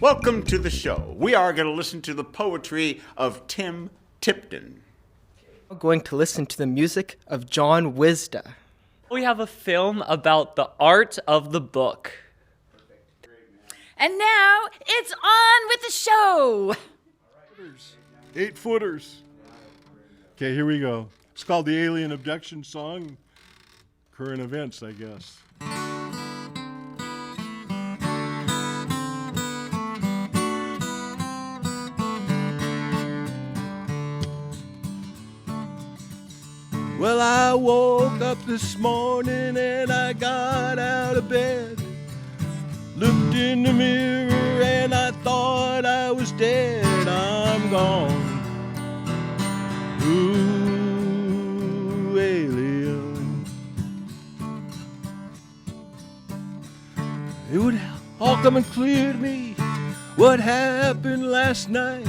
Welcome to the show. We are going to listen to the poetry of Tim Tipton. We're going to listen to the music of John Wisda. We have a film about the art of the book. And now it's on with the show. 8-footers. Okay, here we go. It's called the Alien Abduction Song. Current events, I guess. Well, I woke up this morning and I got out of bed. Looked in the mirror and I thought I was dead. I'm gone. Ooh, alien. It would all come and clear to me what happened last night.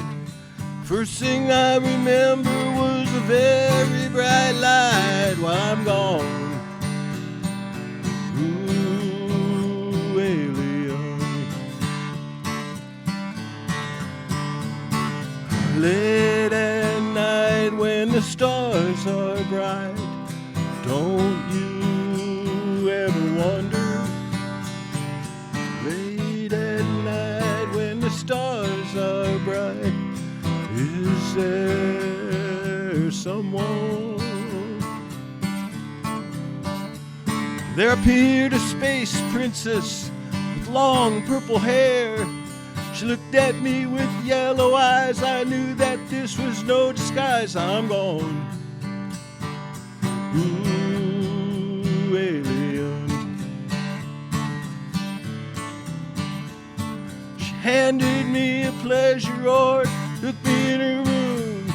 First thing I remember was a very bright light while I'm gone. Ooh, alien. Late at night when the stars are bright, don't you ever wonder? Late at night when the stars are bright, is there someone? There appeared a space princess with long purple hair. She looked at me with yellow eyes. I knew that this was no disguise. I'm gone. Ooh, alien. She handed me a pleasure order, took me in her room,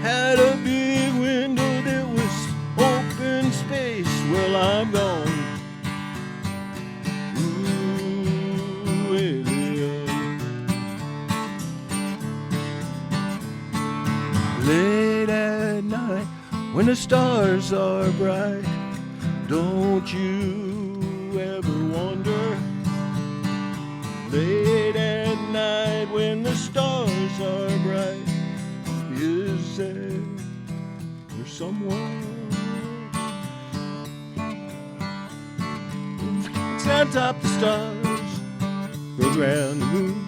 had a big window that was open space. Well, I'm gone. Ooh, alien. Late at night when the stars are bright, don't you ever wonder? Late at night when the stars are bright, is there someone? It's on top of the stars, goes round the moon,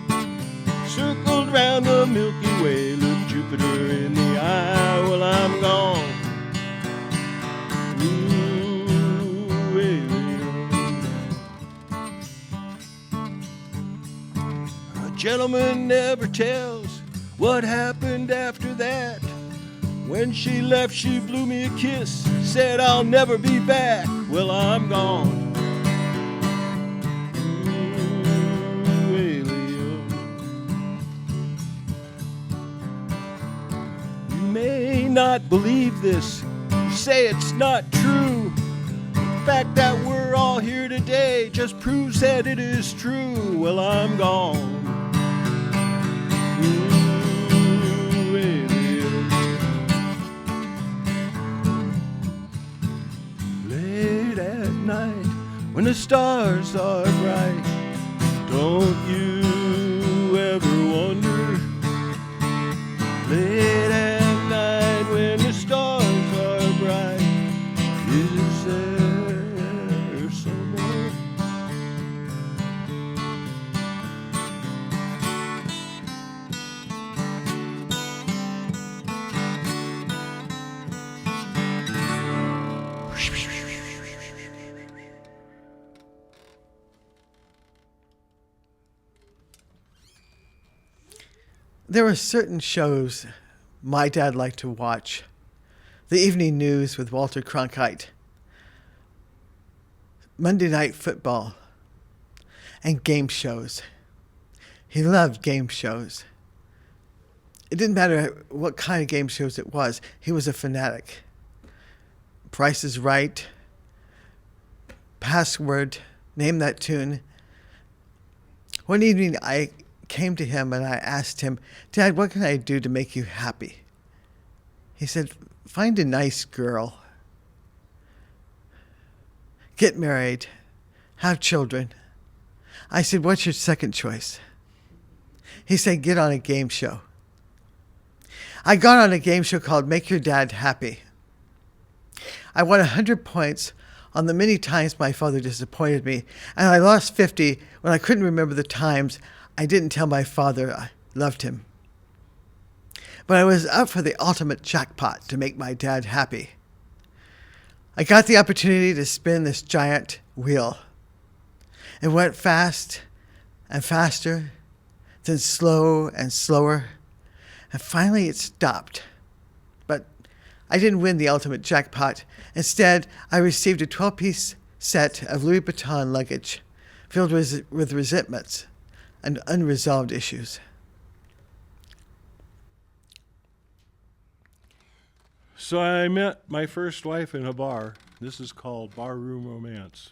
circled round the Milky Way, look Jupiter in the eye. Well, I'm gone. Ooh, alien. A gentleman never tells what happened after that. When she left, she blew me a kiss, said I'll never be back. Well, I'm gone. Ooh, alien. You may not believe this, you say it's not true. The fact that we're all here today just proves that it is true. Well, I'm gone. Ooh, alien. Late at night when the stars are bright, don't you ever wonder? Late at night when the stars are bright, is there someone? There were certain shows my dad liked to watch. The evening news with Walter Cronkite, Monday Night Football, and game shows. He loved game shows. It didn't matter what kind of game shows it was. He was a fanatic. Price is Right, Password, Name That Tune. One evening, I came to him and I asked him, "Dad, what can I do to make you happy?" He said, "Find a nice girl. Get married. Have children." I said, "What's your second choice?" He said, "Get on a game show." I got on a game show called Make Your Dad Happy. I won 100 points on the many times my father disappointed me, and I lost 50 when I couldn't remember the times I didn't tell my father I loved him. But I was up for the ultimate jackpot to make my dad happy. I got the opportunity to spin this giant wheel. It went fast and faster, then slow and slower, and finally it stopped. But I didn't win the ultimate jackpot. Instead, I received a 12-piece set of Louis Vuitton luggage filled with resentments and unresolved issues. So I met my first wife in a bar. This is called Barroom Romance.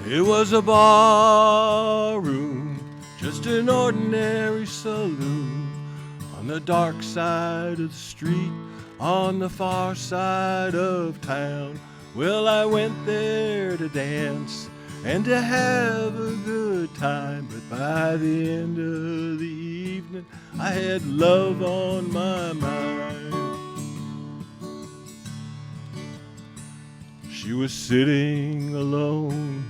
It was a barroom, just an ordinary saloon, on the dark side of the street, on the far side of town. Well, I went there to dance and to have a good time, but by the end of the evening, I had love on my mind. She was sitting alone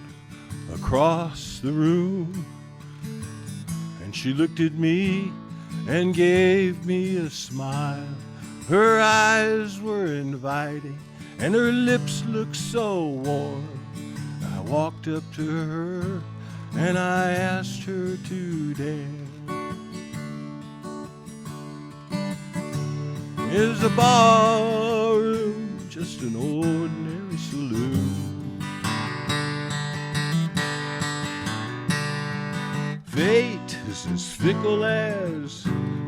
across the room, and she looked at me and gave me a smile. Her eyes were inviting and her lips looked so warm. I walked up to her and I asked her to dance. Is a barroom just an ordinary saloon? Fate is as fickle as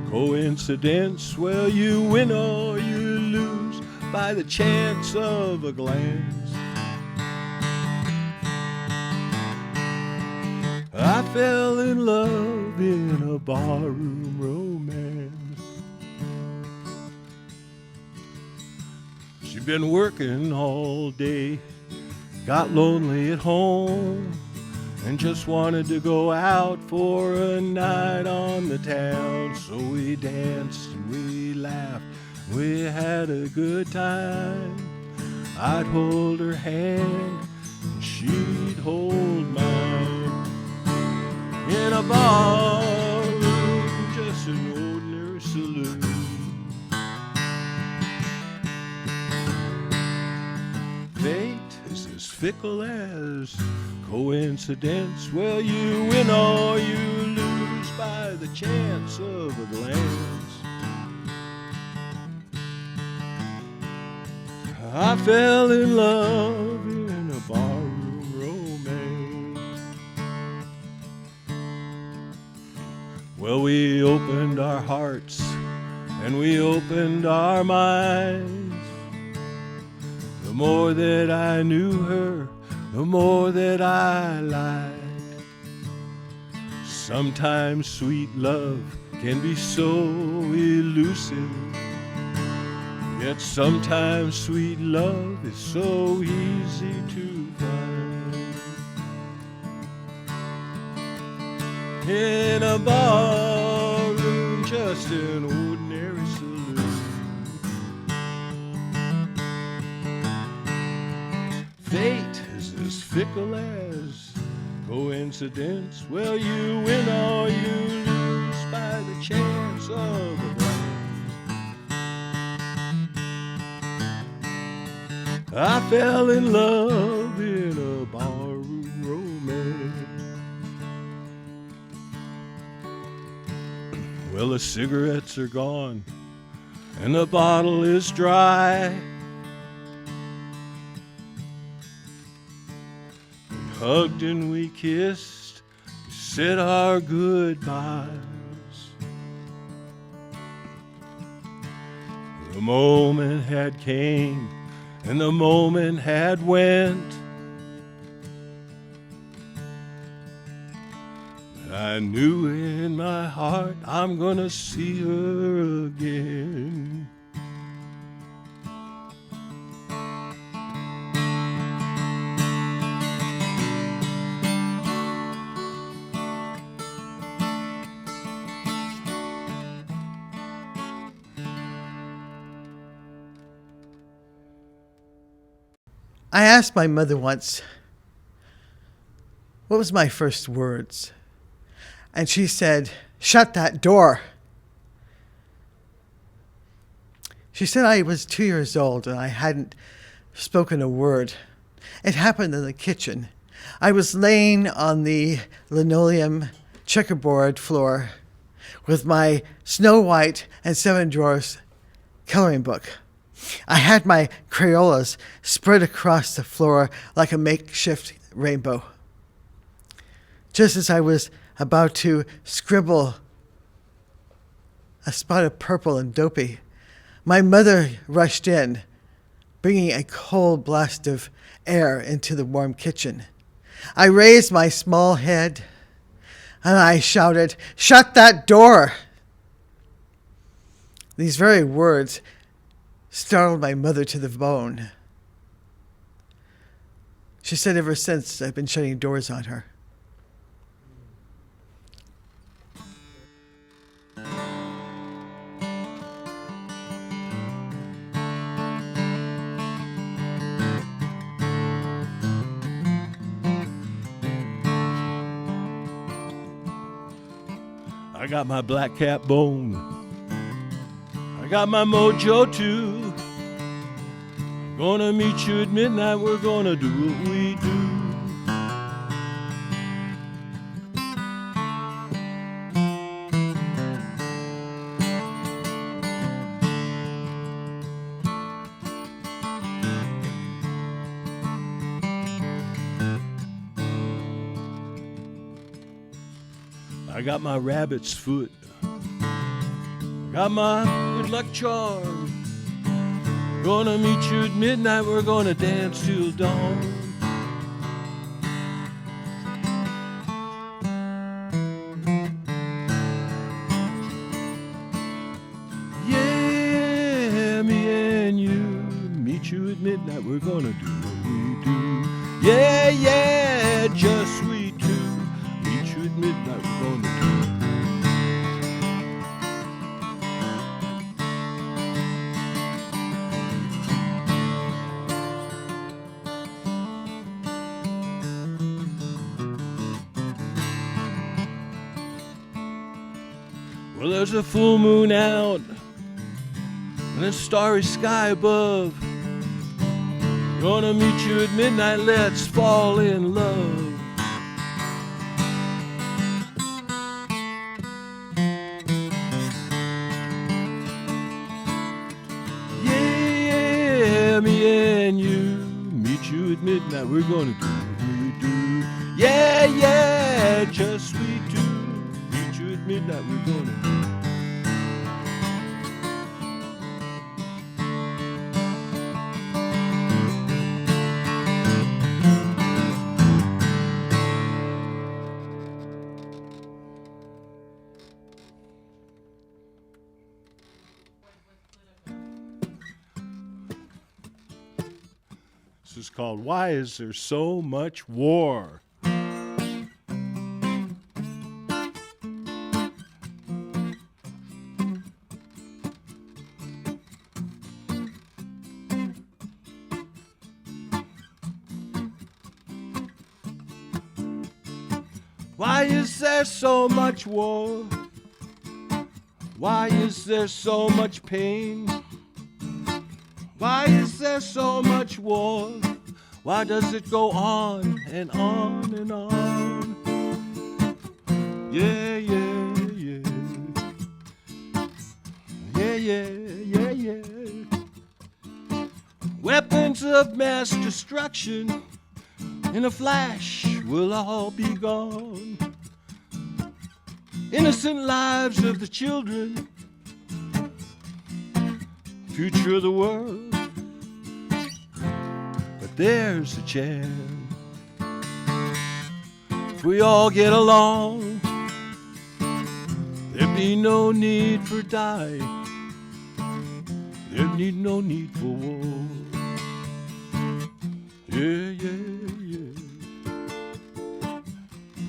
coincidence. Well, you win or you lose by the chance of a glance. I fell in love in a barroom romance. She'd been working all day, got lonely at home, and just wanted to go out for a night on the town. So we danced and we laughed, we had a good time. I'd hold her hand and she'd hold mine. In a barroom, just an ordinary saloon. Fate is as fickle as coincidence. Well, you win or you lose by the chance of a glance. I fell in love in a barroom romance. Well, we opened our hearts and we opened our minds. The more that I knew her, the more that I liked. Sometimes sweet love can be so elusive, yet sometimes sweet love is so easy to find. In a barroom, just an ordinary saloon. Fate is as fickle as coincidence. Well, you win or you lose by the chance of a glance. I fell in love in a barroom romance. Well, the cigarettes are gone and the bottle is dry. We hugged and we kissed, we said our goodbyes. The moment had came and the moment had went. I knew in my heart I'm gonna see her again. I asked my mother once, what was my first words? And she said, "Shut that door." She said I was 2 years old and I hadn't spoken a word. It happened in the kitchen. I was laying on the linoleum checkerboard floor with my Snow White and Seven Dwarfs coloring book. I had my Crayolas spread across the floor like a makeshift rainbow. Just as I was about to scribble a spot of purple and dopey, my mother rushed in, bringing a cold blast of air into the warm kitchen. I raised my small head and I shouted, "Shut that door!" These very words startled my mother to the bone. She said ever since I've been shutting doors on her. I got my black cat bone. I got my mojo too. Gonna meet you at midnight. We're gonna do what we do. I got my rabbit's foot. Got my good luck charm. Gonna meet you at midnight. We're gonna dance till dawn. Yeah, me and you. Meet you at midnight. We're gonna do what we do. Yeah, yeah, just we two. Meet you at midnight. We're gonna do. Well, there's a full moon out and a starry sky above. Gonna meet you at midnight, let's fall in love. Yeah, me and you, meet you at midnight, we're gonna do what we do. Yeah, yeah, just we two, meet you at midnight, we're gonna do. This is called Why Is There So Much War? Why is there so much war? Why is there so much pain? Why is there so much war? Why does it go on and on and on? Yeah, yeah, yeah. Yeah, yeah, yeah, yeah. Weapons of mass destruction in a flash will all be gone. Innocent lives of the children future of the world. But there's a chance if we all get along, there'd be no need for dying. There'd need no need for war. Yeah, yeah, yeah.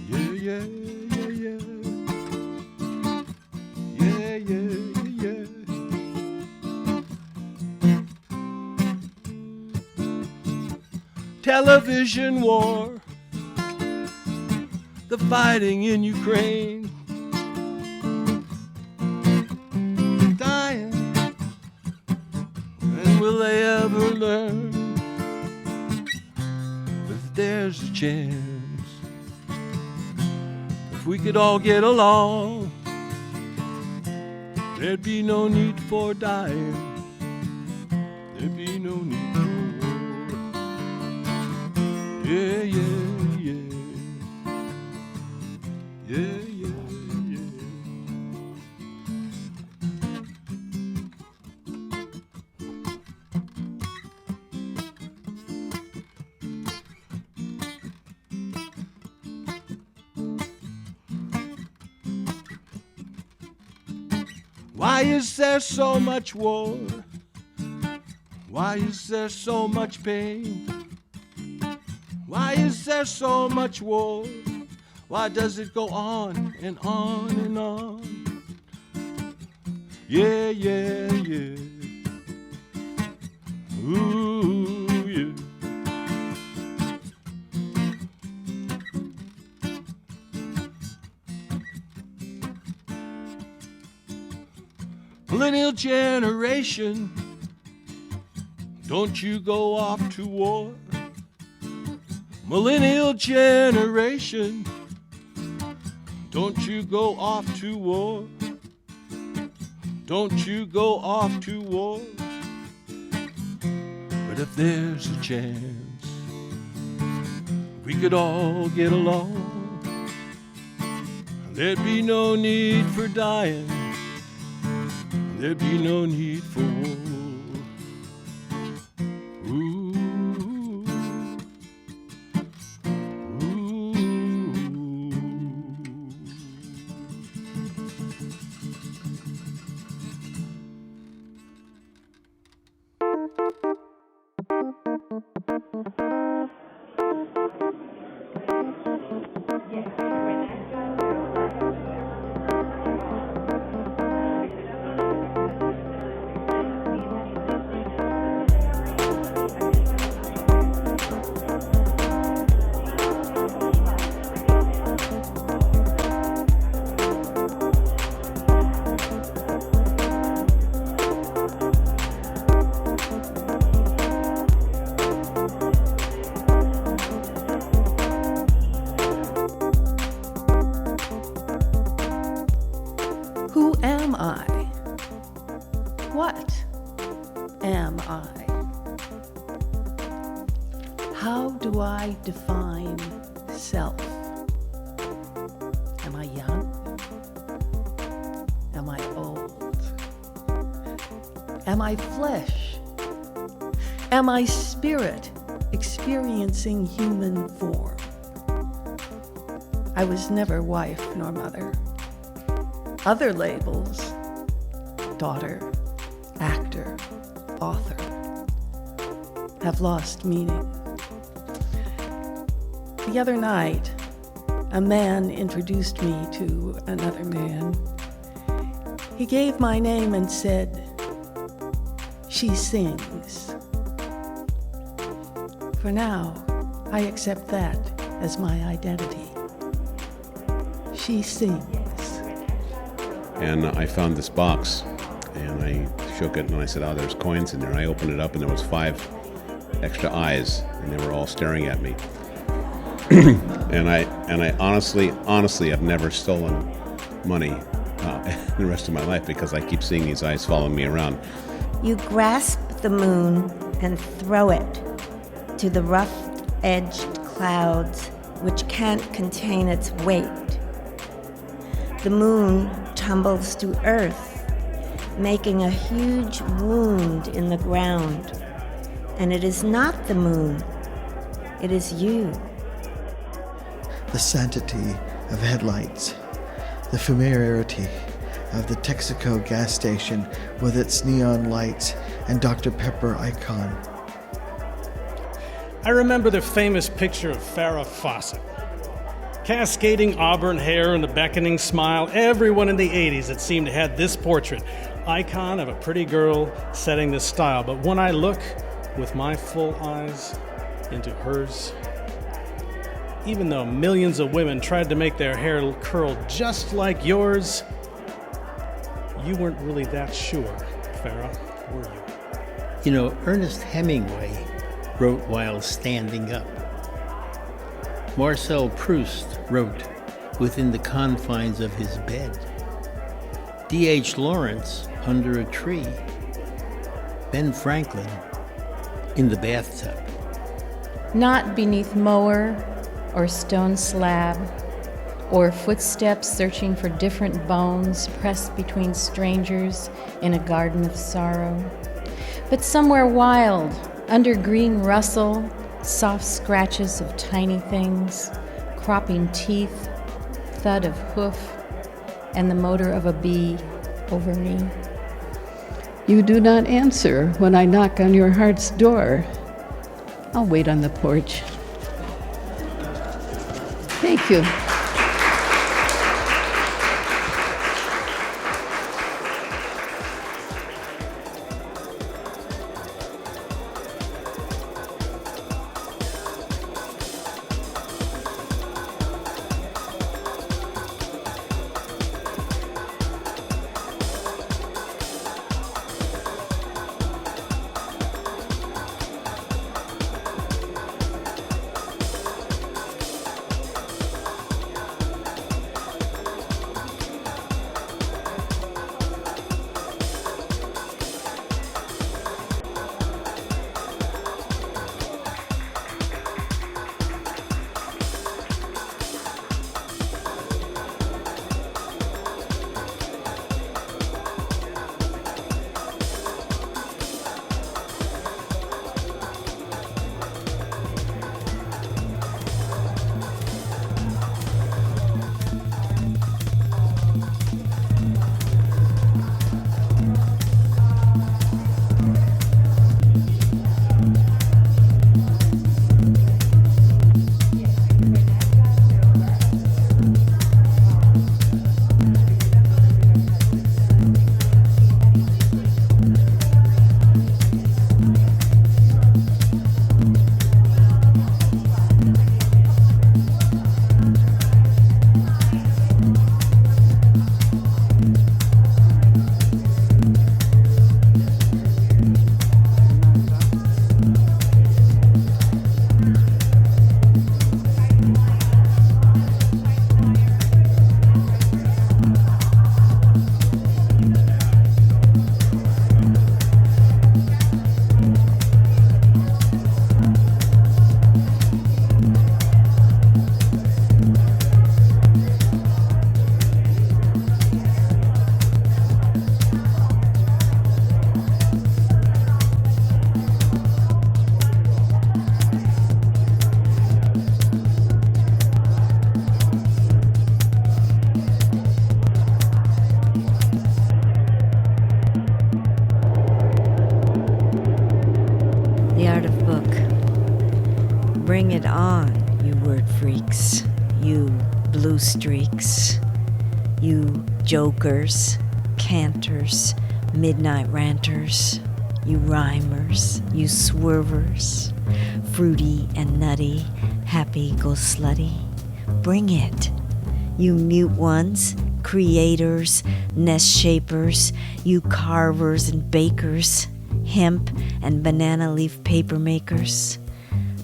Yeah, yeah, yeah, yeah. Yeah, yeah, yeah. Television war, the fighting in Ukraine, dying, and will they ever learn that there's a chance if we could all get along, there'd be no need for dying, there'd be no need for war. Yeah, yeah, yeah. Yeah, yeah, yeah. Why is there so much war? Why is there so much pain? Why is there so much war? Why does it go on and on and on? Yeah, yeah, yeah. Ooh, yeah. Millennial generation, don't you go off to war. Millennial generation, don't you go off to war. Don't you go off to war. But if there's a chance we could all get along, there'd be no need for dying, there'd be no need for war. Who am I? What am I? How do I define self? Am I young? Am I old? Am I flesh? Am I spirit experiencing human form? I was never wife nor mother. Other labels, daughter, actor, author, have lost meaning. The other night, a man introduced me to another man. He gave my name and said, "She sings." For now, I accept that as my identity. She sings. And I found this box, and I shook it, and I said, "Oh, there's coins in there." I opened it up, and there was 5 extra eyes, and they were all staring at me. and I honestly, I've never stolen money the rest of my life because I keep seeing these eyes following me around. You grasp the moon and throw it to the rough-edged clouds which can't contain its weight. The moon tumbles to earth making a huge wound in the ground. And it is not the moon, it is you. The sanctity of headlights, the familiarity of the Texaco gas station with its neon lights and Dr. Pepper icon. I remember the famous picture of Farrah Fawcett. Cascading auburn hair and the beckoning smile, everyone in the 80s, it seemed, had this portrait, icon of a pretty girl setting this style. But when I look with my full eyes into hers, even though millions of women tried to make their hair curl just like yours, you weren't really that sure, Farrah, were you? You know, Ernest Hemingway wrote while standing up. Marcel Proust wrote within the confines of his bed. D.H. Lawrence under a tree. Ben Franklin in the bathtub. Not beneath mower or stone slab, or footsteps searching for different bones pressed between strangers in a garden of sorrow, but somewhere wild, under green rustle, soft scratches of tiny things, cropping teeth, thud of hoof, and the motor of a bee over me. You do not answer when I knock on your heart's door. I'll wait on the porch. Thank you. Bring it on, you word freaks, you blue streaks, you jokers, canters, midnight ranters, you rhymers, you swervers, fruity and nutty, happy go slutty. Bring it, you mute ones, creators, nest shapers, you carvers and bakers, hemp and banana leaf paper makers.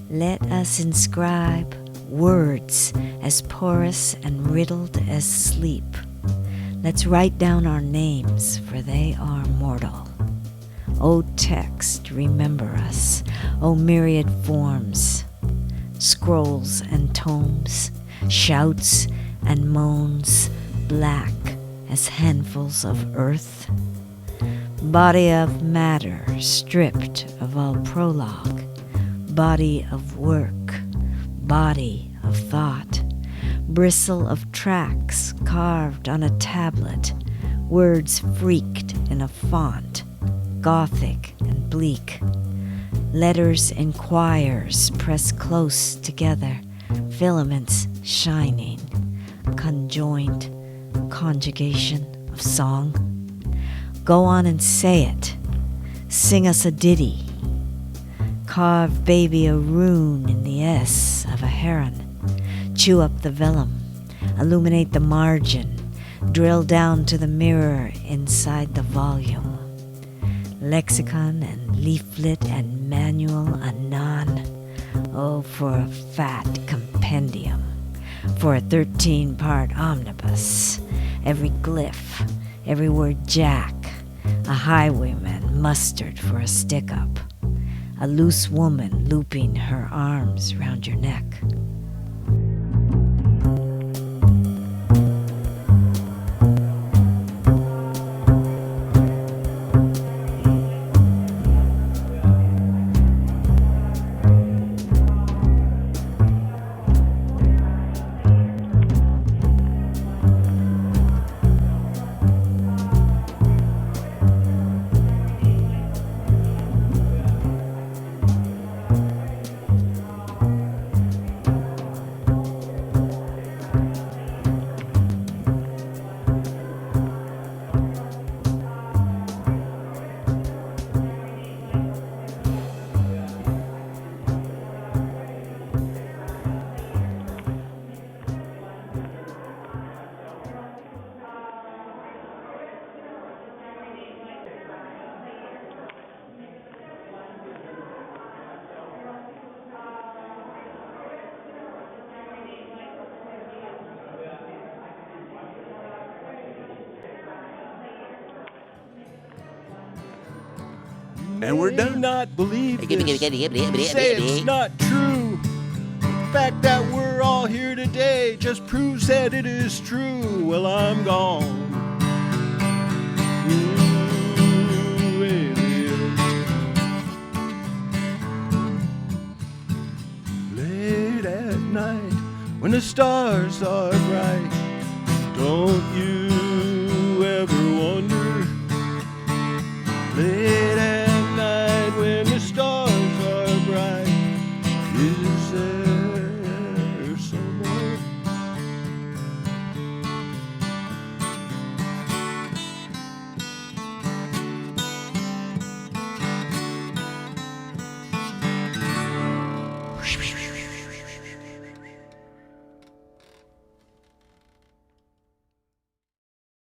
Let us inscribe words as porous and riddled as sleep. Let's write down our names, for they are mortal. O text, remember us. O myriad forms, scrolls and tomes, shouts and moans, black as handfuls of earth. Body of matter stripped of all prologue, body of work, body of thought, bristle of tracks carved on a tablet, words freaked in a font, gothic and bleak. Letters and choirs pressed close together, filaments shining, conjoined conjugation of song. Go on and say it. Sing us a ditty. Carve baby a rune in the S of a heron. Chew up the vellum. Illuminate the margin. Drill down to the mirror inside the volume. Lexicon and leaflet and manual anon. Oh, for a fat compendium. For a 13-part omnibus. Every glyph, every word jack. A highwayman mustered for a stick-up. A loose woman looping her arms round your neck. And we're done. Not believe this. Say it's not true. The fact that we're all here today just proves that it is true. Well, I'm gone. Ooh, it is. Late at night when the stars are bright, don't you